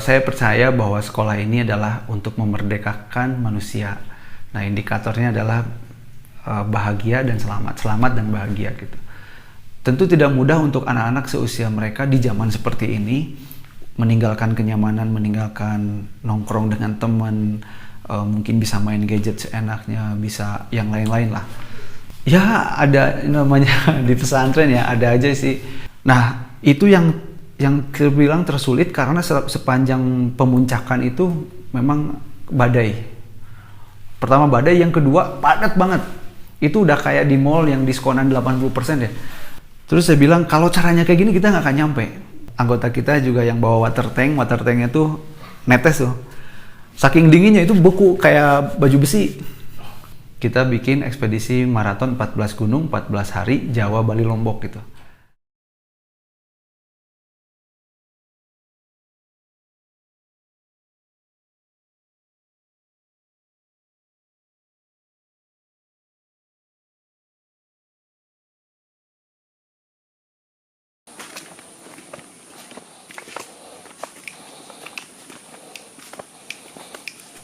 Saya percaya bahwa sekolah ini adalah untuk memerdekakan manusia. Nah, indikatornya adalah bahagia dan selamat dan bahagia gitu. Tentu tidak mudah untuk anak-anak seusia mereka di zaman seperti ini meninggalkan kenyamanan, meninggalkan nongkrong dengan teman, mungkin bisa main gadget seenaknya, bisa yang lain-lain lah. Ya ada namanya di pesantren ya ada aja sih. Nah itu yang terbilang tersulit karena sepanjang pemuncakan itu memang badai. Pertama badai, yang kedua padat banget. Itu udah kayak di mall yang diskonan 80% ya. Terus saya bilang kalau caranya kayak gini kita nggak akan nyampe. Anggota kita juga yang bawa water tanknya tuh netes tuh. Saking dinginnya itu beku kayak baju besi. Kita bikin ekspedisi maraton 14 gunung, 14 hari, Jawa, Bali, Lombok gitu.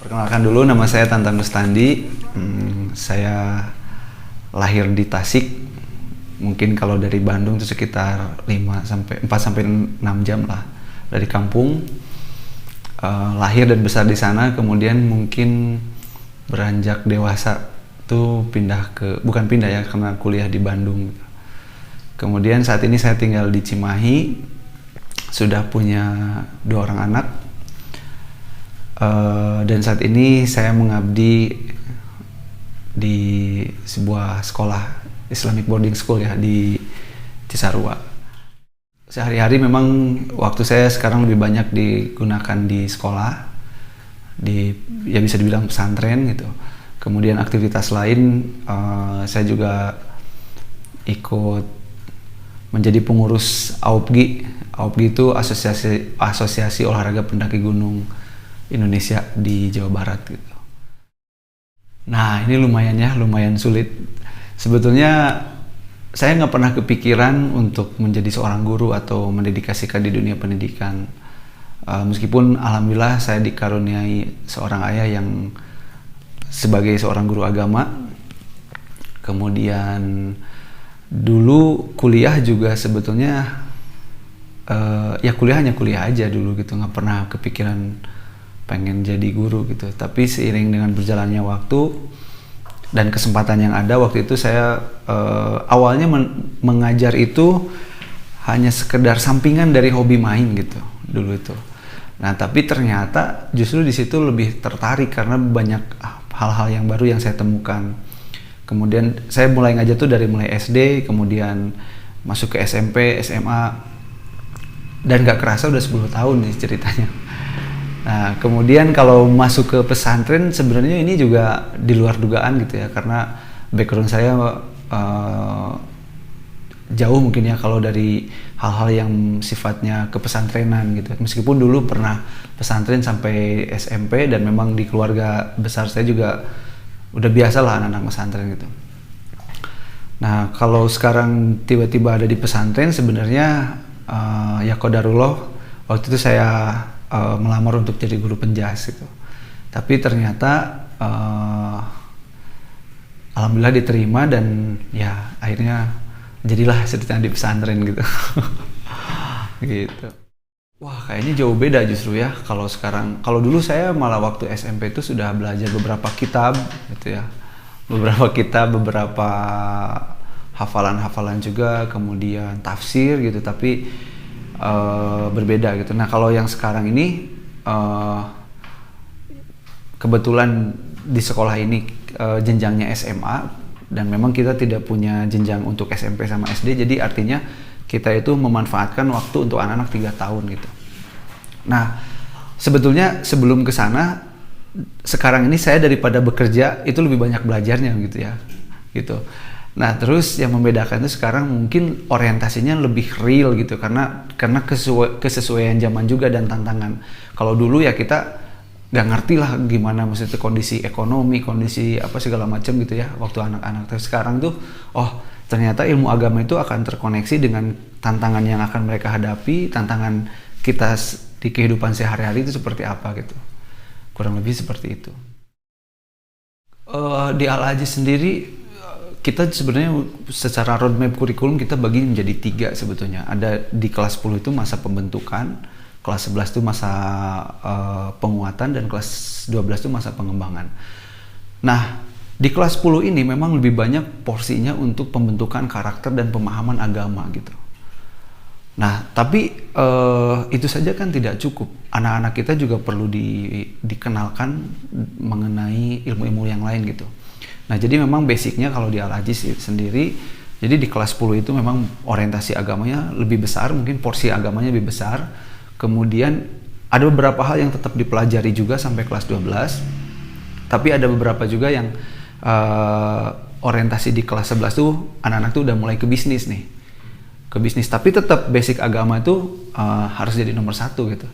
Perkenalkan dulu, nama saya Tantan Rustandi. Saya lahir di Tasik. Mungkin kalau dari Bandung itu sekitar 4 sampai 6 jam lah dari kampung. Lahir dan besar di sana, kemudian mungkin beranjak dewasa tuh bukan pindah ya, karena kuliah di Bandung. Kemudian saat ini saya tinggal di Cimahi, sudah punya 2 orang anak. Dan saat ini saya mengabdi di sebuah sekolah Islamic boarding school ya di Cisarua. Sehari-hari memang waktu saya sekarang lebih banyak digunakan di sekolah, ya bisa dibilang pesantren gitu. Kemudian aktivitas lain, saya juga ikut menjadi pengurus AOPGI. AOPGI itu Asosiasi Olahraga Pendaki Gunung Indonesia di Jawa Barat gitu. Nah ini lumayan sulit. Sebetulnya saya nggak pernah kepikiran untuk menjadi seorang guru atau mendedikasikan di dunia pendidikan. Meskipun alhamdulillah saya dikaruniai seorang ayah yang sebagai seorang guru agama. Kemudian dulu kuliah juga sebetulnya ya kuliahnya kuliah aja dulu gitu, nggak pernah kepikiran pengen jadi guru gitu. Tapi seiring dengan berjalannya waktu dan kesempatan yang ada waktu itu, saya awalnya mengajar itu hanya sekedar sampingan dari hobi main gitu dulu itu. Nah tapi ternyata justru di situ lebih tertarik karena banyak hal-hal yang baru yang saya temukan. Kemudian saya mulai ngajar tuh dari mulai SD, kemudian masuk ke SMP, SMA, dan gak kerasa udah 10 tahun nih ceritanya. Nah, kemudian kalau masuk ke pesantren sebenarnya ini juga di luar dugaan gitu ya, karena background saya jauh mungkin ya kalau dari hal-hal yang sifatnya kepesantrenan gitu. Meskipun dulu pernah pesantren sampai SMP dan memang di keluarga besar saya juga udah biasa lah anak-anak pesantren gitu. Nah, kalau sekarang tiba-tiba ada di pesantren sebenarnya ya qadarullah, waktu itu saya melamar untuk jadi guru penjas gitu. Tapi ternyata alhamdulillah diterima dan ya akhirnya jadilah ceritanya di pesantren gitu. Gitu. Wah, kayaknya jauh beda justru ya kalau sekarang. Kalau dulu saya malah waktu SMP itu sudah belajar beberapa kitab gitu ya. Beberapa hafalan-hafalan juga, kemudian tafsir gitu, tapi berbeda gitu. Nah kalau yang sekarang ini kebetulan di sekolah ini jenjangnya SMA dan memang kita tidak punya jenjang untuk SMP sama SD, jadi artinya kita itu memanfaatkan waktu untuk anak-anak 3 tahun gitu. Nah sebetulnya sebelum ke sana, sekarang ini saya daripada bekerja itu lebih banyak belajarnya gitu ya gitu. Nah terus yang membedakan itu sekarang mungkin orientasinya lebih real gitu, karena kesesuaian zaman juga dan tantangan. Kalau dulu ya kita nggak ngerti lah gimana maksudnya kondisi ekonomi, kondisi apa segala macam gitu ya waktu anak-anak. Tapi sekarang tuh ternyata ilmu agama itu akan terkoneksi dengan tantangan yang akan mereka hadapi, tantangan kita di kehidupan sehari-hari itu seperti apa gitu. Kurang lebih seperti itu. Di Al-Aziz sendiri kita sebenarnya secara roadmap kurikulum kita bagi menjadi 3 sebetulnya. Ada di kelas 10 itu masa pembentukan, kelas 11 itu masa penguatan, dan kelas 12 itu masa pengembangan. Nah, di kelas 10 ini memang lebih banyak porsinya untuk pembentukan karakter dan pemahaman agama gitu. Nah, tapi itu saja kan tidak cukup. Anak-anak kita juga perlu dikenalkan mengenai ilmu-ilmu yang lain gitu. Nah, jadi memang basicnya kalau di Al-Aziz sendiri, jadi di kelas 10 itu memang orientasi agamanya lebih besar, mungkin porsi agamanya lebih besar. Kemudian ada beberapa hal yang tetap dipelajari juga sampai kelas 12. Tapi ada beberapa juga yang orientasi di kelas 11 tuh anak-anak tuh udah mulai ke bisnis nih. Ke bisnis, tapi tetap basic agama itu harus jadi nomor 1 gitu.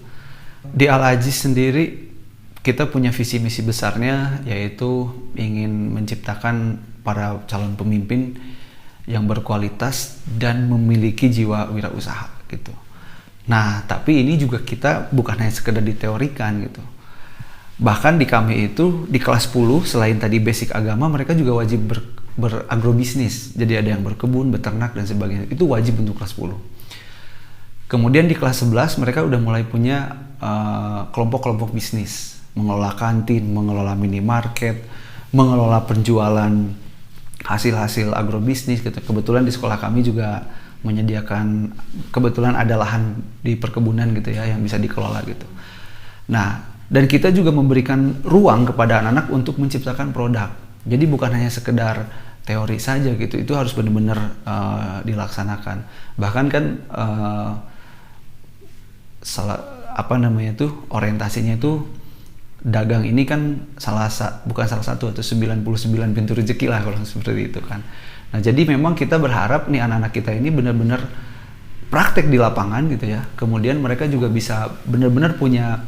Di Al-Aziz sendiri kita punya visi misi besarnya, yaitu ingin menciptakan para calon pemimpin yang berkualitas dan memiliki jiwa wirausaha gitu. Nah, tapi ini juga kita bukan hanya sekedar diteorikan gitu. Bahkan di kami itu di kelas 10 selain tadi basic agama, mereka juga wajib beragrobisnis. Jadi ada yang berkebun, beternak dan sebagainya. Itu wajib untuk kelas 10. Kemudian di kelas 11 mereka udah mulai punya kelompok-kelompok bisnis, mengelola kantin, mengelola minimarket, mengelola penjualan hasil-hasil agrobisnis gitu. Kebetulan di sekolah kami juga menyediakan, kebetulan ada lahan di perkebunan gitu ya yang bisa dikelola gitu. Nah, dan kita juga memberikan ruang kepada anak-anak untuk menciptakan produk. Jadi bukan hanya sekedar teori saja gitu, itu harus benar-benar dilaksanakan. Bahkan kan orientasinya itu dagang ini kan bukan salah satu atau 99 pintu rezeki lah kalau seperti itu kan. Nah, jadi memang kita berharap nih anak-anak kita ini benar-benar praktek di lapangan gitu ya. Kemudian mereka juga bisa benar-benar punya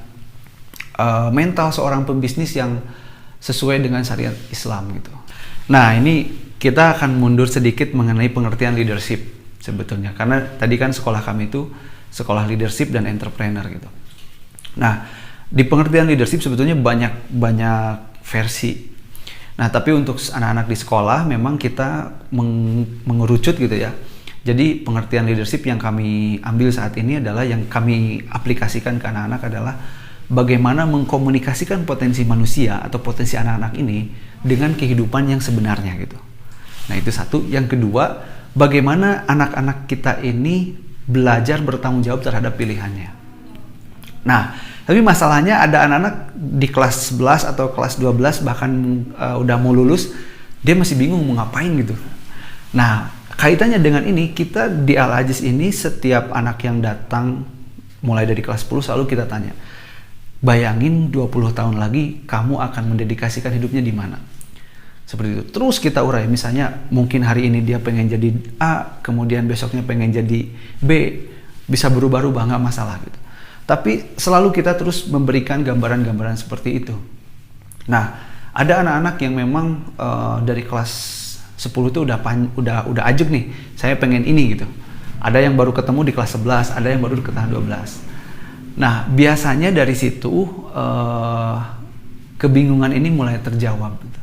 mental seorang pembisnis yang sesuai dengan syariat Islam gitu. Nah, ini kita akan mundur sedikit mengenai pengertian leadership sebetulnya, karena tadi kan sekolah kami itu sekolah leadership dan entrepreneur gitu. Nah, di pengertian leadership sebetulnya banyak versi. Nah, tapi untuk anak-anak di sekolah memang kita mengerucut gitu ya. Jadi pengertian leadership yang kami ambil saat ini adalah, yang kami aplikasikan ke anak-anak adalah bagaimana mengkomunikasikan potensi manusia atau potensi anak-anak ini dengan kehidupan yang sebenarnya gitu. Nah, itu satu. Yang kedua, bagaimana anak-anak kita ini belajar bertanggung jawab terhadap pilihannya. Nah, tapi masalahnya ada anak-anak di kelas 11 atau kelas 12 bahkan udah mau lulus, dia masih bingung mau ngapain gitu. Nah, kaitannya dengan ini, kita di Al-Aziz ini setiap anak yang datang mulai dari kelas 10 selalu kita tanya, bayangin 20 tahun lagi kamu akan mendedikasikan hidupnya di mana? Seperti itu. Terus kita urai, misalnya mungkin hari ini dia pengen jadi A, kemudian besoknya pengen jadi B, bisa berubah-ubah, nggak masalah gitu. Tapi selalu kita terus memberikan gambaran-gambaran seperti itu. Nah, ada anak-anak yang memang dari kelas 10 itu udah ajak nih, saya pengen ini gitu. Ada yang baru ketemu di kelas 11, ada yang baru di kelas 12. Nah, biasanya dari situ kebingungan ini mulai terjawab gitu.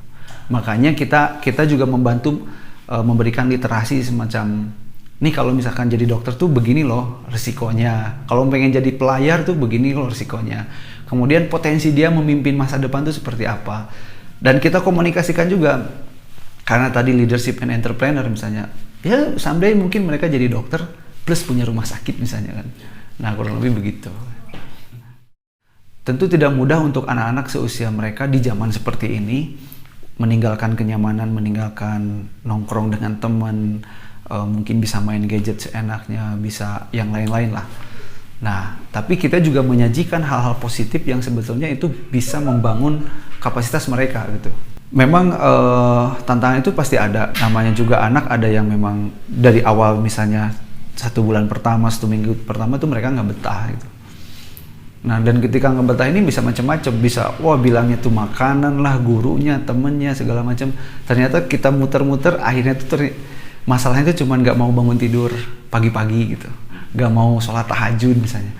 Makanya kita juga membantu memberikan literasi semacam, nih kalau misalkan jadi dokter tuh begini loh risikonya, kalau pengen jadi pelayar tuh begini loh risikonya, kemudian potensi dia memimpin masa depan tuh seperti apa. Dan kita komunikasikan juga, karena tadi leadership and entrepreneur misalnya, ya someday mungkin mereka jadi dokter plus punya rumah sakit misalnya kan. Nah, kurang lebih begitu. Tentu tidak mudah untuk anak-anak seusia mereka di zaman seperti ini meninggalkan kenyamanan, meninggalkan nongkrong dengan teman, mungkin bisa main gadget seenaknya, bisa yang lain-lain lah. Nah, tapi kita juga menyajikan hal-hal positif yang sebetulnya itu bisa membangun kapasitas mereka gitu. Memang tantangan itu pasti ada, namanya juga anak, ada yang memang dari awal misalnya 1 bulan pertama, 1 minggu pertama tuh mereka nggak betah gitu. Nah, dan ketika nggak betah ini bisa macam-macam, bisa bilangnya tuh makanan lah, gurunya, temennya, segala macam. Ternyata kita muter-muter, akhirnya tuh masalahnya itu cuma nggak mau bangun tidur pagi-pagi gitu, nggak mau sholat tahajud misalnya,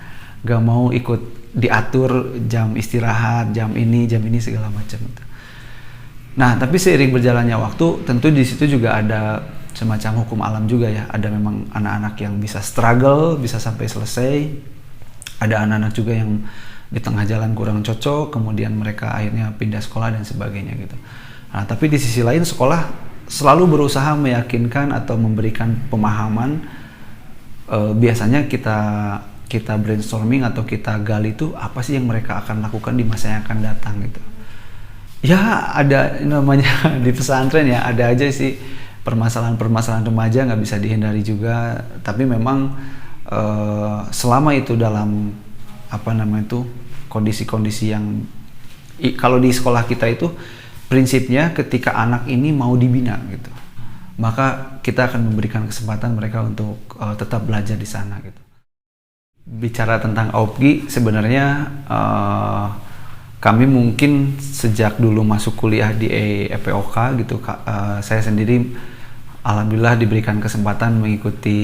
nggak mau ikut diatur jam istirahat, jam ini segala macam. Nah, tapi seiring berjalannya waktu, tentu di situ juga ada semacam hukum alam juga ya. Ada memang anak-anak yang bisa struggle, bisa sampai selesai. Ada anak-anak juga yang di tengah jalan kurang cocok, kemudian mereka akhirnya pindah sekolah dan sebagainya gitu. Nah, tapi di sisi lain sekolah selalu berusaha meyakinkan atau memberikan pemahaman. Biasanya kita brainstorming atau kita gali itu apa sih yang mereka akan lakukan di masa yang akan datang gitu. Ya ada namanya di pesantren ya, ada aja sih permasalahan-permasalahan remaja, nggak bisa dihindari juga. Tapi memang selama itu dalam kondisi-kondisi yang kalau di sekolah kita itu prinsipnya ketika anak ini mau dibina gitu, maka kita akan memberikan kesempatan mereka untuk tetap belajar di sana gitu. Bicara tentang AUPGI, sebenarnya kami mungkin sejak dulu masuk kuliah di EPOK gitu, saya sendiri alhamdulillah diberikan kesempatan mengikuti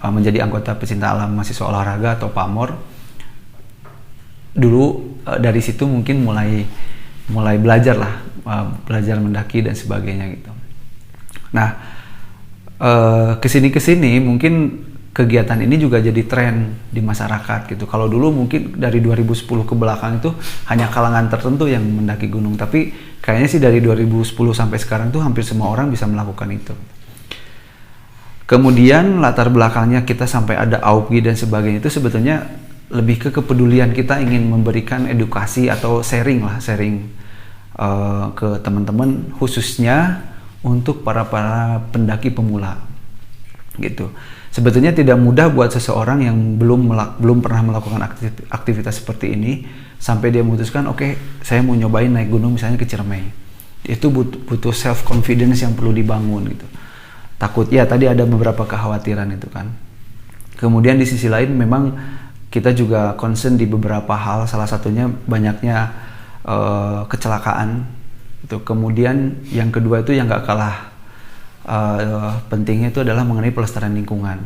menjadi anggota pecinta alam mahasiswa olahraga atau PAMOR. Dulu dari situ mungkin mulai belajar lah, belajar mendaki dan sebagainya gitu. Nah, kesini mungkin kegiatan ini juga jadi tren di masyarakat gitu. Kalau dulu mungkin dari 2010 ke belakang itu hanya kalangan tertentu yang mendaki gunung, tapi kayaknya sih dari 2010 sampai sekarang tuh hampir semua orang bisa melakukan itu. Kemudian latar belakangnya kita sampai ada AUPGI dan sebagainya itu sebetulnya lebih ke kepedulian kita ingin memberikan edukasi atau sharing ke teman-teman, khususnya untuk para pendaki pemula gitu. Sebetulnya tidak mudah buat seseorang yang belum pernah melakukan aktivitas seperti ini sampai dia memutuskan oke, saya mau nyobain naik gunung misalnya ke Ciremai. Itu butuh self confidence yang perlu dibangun gitu. Takut ya, tadi ada beberapa kekhawatiran itu kan. Kemudian di sisi lain memang kita juga concern di beberapa hal, salah satunya banyaknya kecelakaan itu. Kemudian yang kedua itu yang gak kalah pentingnya itu adalah mengenai pelestarian lingkungan.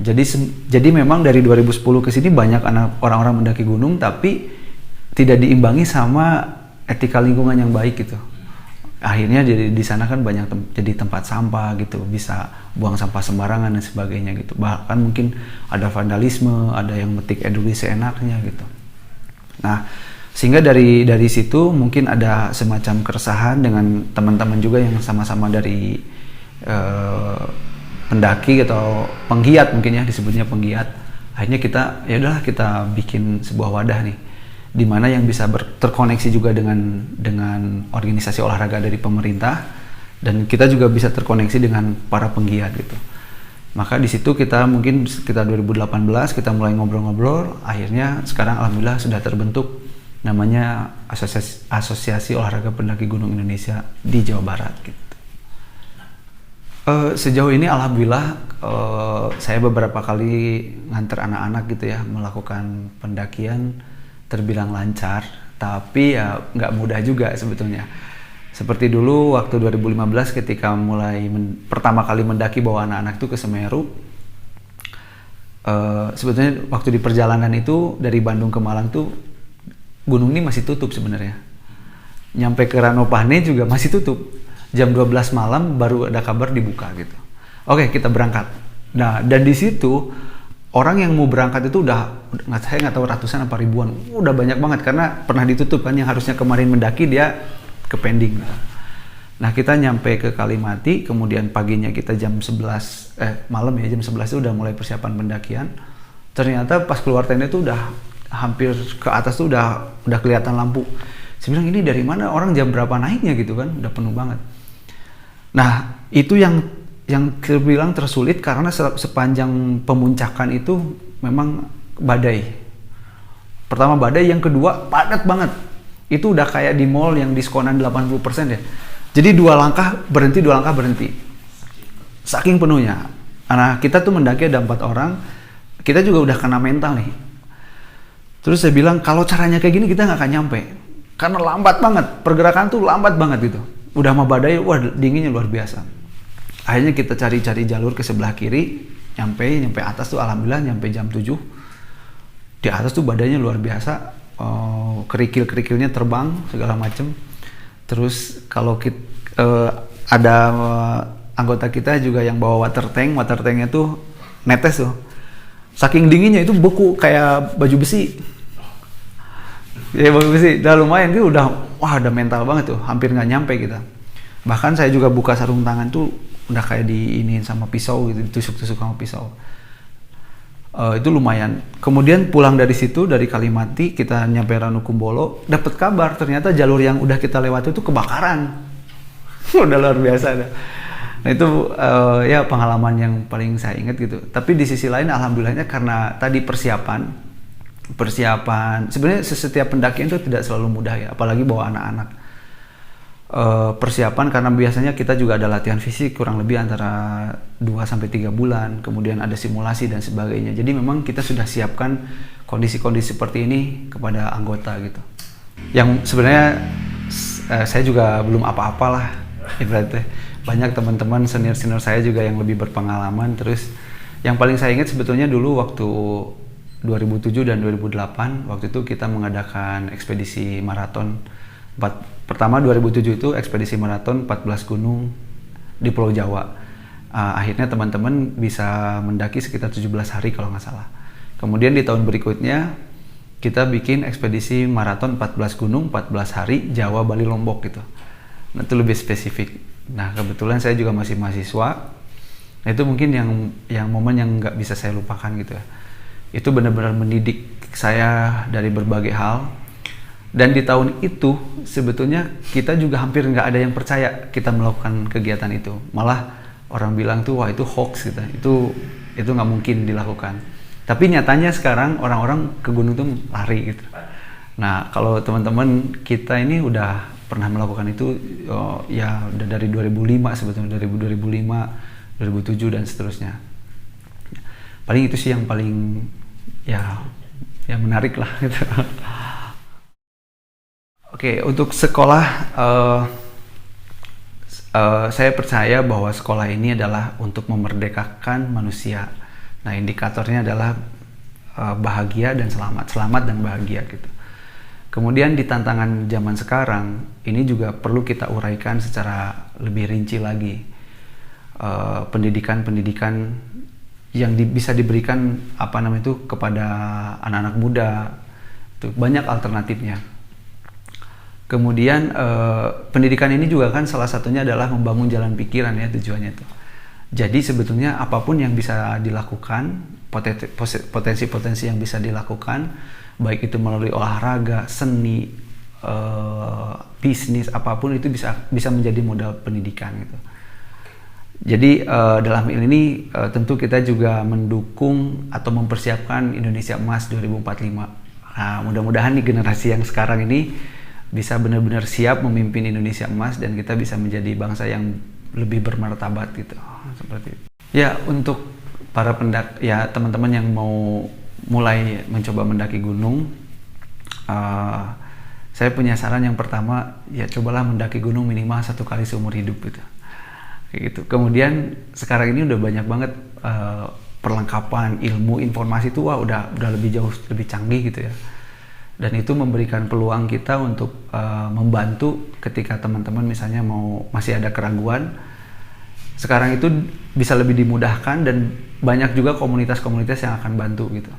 Jadi memang dari 2010 ke sini banyak orang-orang mendaki gunung tapi tidak diimbangi sama etika lingkungan yang baik gitu. Akhirnya di sana kan banyak jadi tempat sampah gitu, bisa buang sampah sembarangan dan sebagainya gitu. Bahkan mungkin ada vandalisme, ada yang metik eduli seenaknya gitu. Nah, sehingga dari situ mungkin ada semacam keresahan dengan teman-teman juga yang sama-sama dari pendaki atau penggiat, mungkin ya disebutnya penggiat. Akhirnya kita bikin sebuah wadah nih, di mana yang bisa terkoneksi juga dengan organisasi olahraga dari pemerintah, dan kita juga bisa terkoneksi dengan para penggiat gitu. Maka di situ kita mungkin sekitar 2018 kita mulai ngobrol-ngobrol. Akhirnya sekarang alhamdulillah sudah terbentuk namanya Asosiasi Olahraga Pendaki Gunung Indonesia di Jawa Barat gitu. Sejauh ini alhamdulillah saya beberapa kali nganter anak-anak gitu ya melakukan pendakian, terbilang lancar, tapi ya nggak mudah juga sebetulnya. Seperti dulu waktu 2015 ketika mulai pertama kali mendaki bawa anak-anak itu ke Semeru, sebetulnya waktu di perjalanan itu dari Bandung ke Malang tuh gunung ini masih tutup sebenarnya. Nyampe ke Ranopane juga masih tutup. Jam 12 malam baru ada kabar dibuka gitu. Oke, kita berangkat. Nah, dan di situ orang yang mau berangkat itu saya nggak tahu ratusan apa ribuan. Udah banyak banget karena pernah ditutup kan, yang harusnya kemarin mendaki dia ke pending. Nah, kita nyampe ke Kalimati, kemudian paginya kita malam ya jam 11 itu udah mulai persiapan pendakian. Ternyata pas keluar tenda itu udah hampir ke atas tuh udah kelihatan lampu. Saya bilang ini dari mana, orang jam berapa naiknya gitu kan, udah penuh banget. Nah, itu yang terbilang tersulit karena sepanjang pemuncakan itu memang badai. Pertama badai, yang kedua padat banget. Itu udah kayak di mall yang diskonan 80% ya. Jadi 2 langkah berhenti. Saking penuhnya. Nah, kita tuh mendaki ada 4 orang, kita juga udah kena mental nih. Terus saya bilang kalau caranya kayak gini kita nggak akan nyampe. Karena lambat banget, pergerakan tuh lambat banget gitu. Udah mau badai, wah dinginnya luar biasa. Akhirnya kita cari-cari jalur ke sebelah kiri, nyampe atas tuh alhamdulillah nyampe jam 7. Di atas tuh badannya luar biasa, kerikil-kerikilnya terbang segala macem. Terus kalau ada anggota kita juga yang bawa water tanknya tuh netes tuh. Saking dinginnya itu beku kayak baju besi. Ya baju besi, udah lumayan itu udah mental banget tuh, hampir nggak nyampe kita. Bahkan saya juga buka sarung tangan tuh udah kayak diiniin sama pisau gitu, ditusuk-tusuk sama pisau. Itu lumayan. Kemudian pulang dari situ, dari Kalimati, kita nyampe Ranukumbolo, dapat kabar ternyata jalur yang udah kita lewati itu kebakaran. Udah luar biasa dah. Nah itu ya pengalaman yang paling saya ingat gitu. Tapi di sisi lain alhamdulillahnya karena tadi persiapan sebenarnya setiap pendakian itu tidak selalu mudah ya, apalagi bawa anak-anak. Persiapan karena biasanya kita juga ada latihan fisik kurang lebih antara 2-3 bulan, kemudian ada simulasi dan sebagainya. Jadi memang kita sudah siapkan kondisi-kondisi seperti ini kepada anggota gitu. Yang sebenarnya saya juga belum apa-apalah ibaratnya. Banyak teman-teman senior-senior saya juga yang lebih berpengalaman. Terus yang paling saya ingat sebetulnya dulu waktu 2007 dan 2008, waktu itu kita mengadakan ekspedisi maraton. Pertama 2007 itu ekspedisi maraton 14 gunung di Pulau Jawa. Akhirnya teman-teman bisa mendaki sekitar 17 hari kalau nggak salah. Kemudian di tahun berikutnya kita bikin ekspedisi maraton 14 gunung 14 hari Jawa, Bali, Lombok gitu. Nah itu lebih spesifik. Nah kebetulan saya juga masih mahasiswa. Nah itu mungkin yang momen yang nggak bisa saya lupakan gitu ya. Itu benar-benar mendidik saya dari berbagai hal. Dan di tahun itu sebetulnya kita juga hampir nggak ada yang percaya kita melakukan kegiatan itu. Malah orang bilang tuh wah itu hoax gitu. Itu nggak mungkin dilakukan. Tapi nyatanya sekarang orang-orang ke gunung tuh lari gitu. Nah kalau teman-teman kita ini udah pernah melakukan itu ya udah dari 2005 sebetulnya, dari 2005, 2007 dan seterusnya. Paling itu sih yang paling ya menarik lah gitu. Oke, untuk sekolah, saya percaya bahwa sekolah ini adalah untuk memerdekakan manusia. Nah, indikatornya adalah bahagia dan selamat dan bahagia gitu. Kemudian di tantangan zaman sekarang, ini juga perlu kita uraikan secara lebih rinci lagi. Pendidikan yang bisa diberikan kepada anak-anak muda, itu banyak alternatifnya. Kemudian pendidikan ini juga kan salah satunya adalah membangun jalan pikiran ya tujuannya itu. Jadi sebetulnya apapun yang bisa dilakukan, potensi-potensi yang bisa dilakukan, baik itu melalui olahraga, seni, bisnis, apapun itu bisa menjadi modal pendidikan gitu. Jadi dalam hal ini tentu kita juga mendukung atau mempersiapkan Indonesia Emas 2045. Nah, mudah-mudahan nih generasi yang sekarang ini bisa benar-benar siap memimpin Indonesia Emas dan kita bisa menjadi bangsa yang lebih bermartabat gitu. Seperti itu. Ya, untuk para teman-teman yang mau mulai mencoba mendaki gunung, saya punya saran yang pertama, ya cobalah mendaki gunung minimal 1 kali seumur hidup gitu. Kayak gitu. Kemudian sekarang ini udah banyak banget perlengkapan ilmu informasi itu udah jauh lebih canggih gitu ya. Dan itu memberikan peluang kita untuk membantu ketika teman-teman misalnya masih ada keraguan. Sekarang itu bisa lebih dimudahkan dan banyak juga komunitas-komunitas yang akan bantu gitu.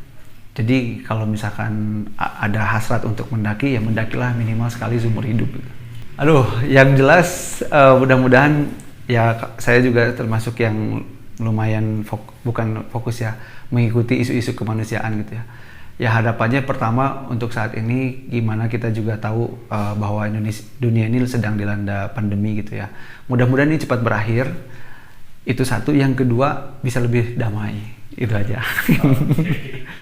Jadi kalau misalkan ada hasrat untuk mendaki, ya mendakilah minimal sekali seumur hidup gitu. Aduh, yang jelas mudah-mudahan ya saya juga termasuk yang lumayan bukan fokus ya, mengikuti isu-isu kemanusiaan gitu ya. Ya harapannya pertama untuk saat ini gimana kita juga tahu bahwa dunia ini sedang dilanda pandemi gitu ya. Mudah-mudahan ini cepat berakhir. Itu satu. Yang kedua bisa lebih damai. Itu aja. Okay.